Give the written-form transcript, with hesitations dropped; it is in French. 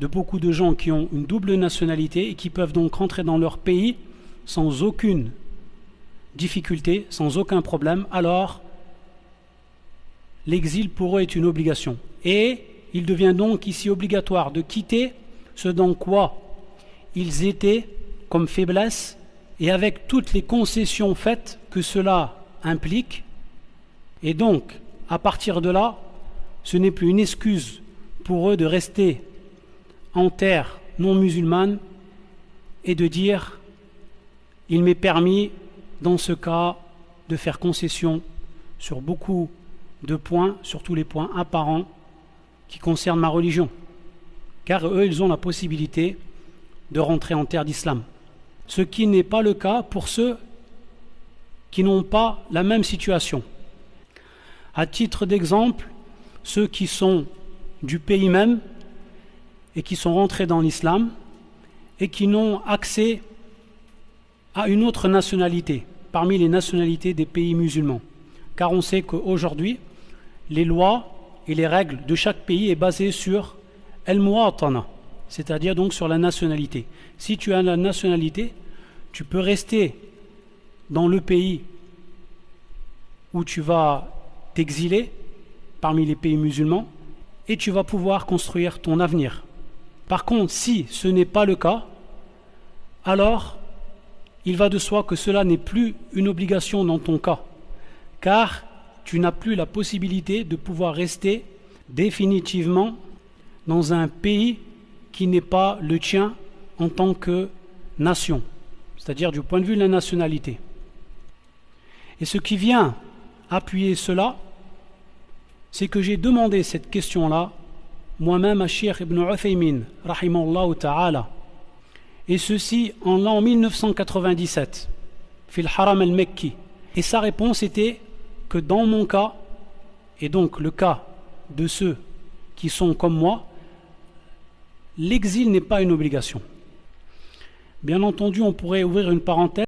de beaucoup de gens qui ont une double nationalité et qui peuvent donc rentrer dans leur pays sans aucune difficulté, sans aucun problème, alors l'exil pour eux est une obligation. Et il devient donc ici obligatoire de quitter ce dans quoi ils étaient comme faiblesse et avec toutes les concessions faites que cela implique. Et donc, à partir de là, ce n'est plus une excuse pour eux de rester en terre non musulmane et de dire « il m'est permis dans ce cas de faire concession sur beaucoup de points, sur tous les points apparents qui concernent ma religion ». Car eux, ils ont la possibilité de rentrer en terre d'islam. Ce qui n'est pas le cas pour ceux qui n'ont pas la même situation. À titre d'exemple, ceux qui sont du pays même et qui sont rentrés dans l'islam et qui n'ont accès à une autre nationalité parmi les nationalités des pays musulmans. Car on sait qu'aujourd'hui, les lois et les règles de chaque pays est basées sur al-muwatana, c'est-à-dire donc sur la nationalité. Si tu as la nationalité, tu peux rester dans le pays où tu vas t'exiler parmi les pays musulmans et tu vas pouvoir construire ton avenir. Par contre, si ce n'est pas le cas, alors il va de soi que cela n'est plus une obligation dans ton cas, car tu n'as plus la possibilité de pouvoir rester définitivement dans un pays qui n'est pas le tien en tant que nation, c'est-à-dire du point de vue de la nationalité. Et ce qui vient appuyer cela, c'est que j'ai demandé cette question-là moi-même à Cheikh Ibn Uthaymin, rahimahullah ta'ala, et ceci en l'an 1997, fil Haram al-Mekki. Et sa réponse était que dans mon cas, et donc le cas de ceux qui sont comme moi, l'exil n'est pas une obligation. Bien entendu, on pourrait ouvrir une parenthèse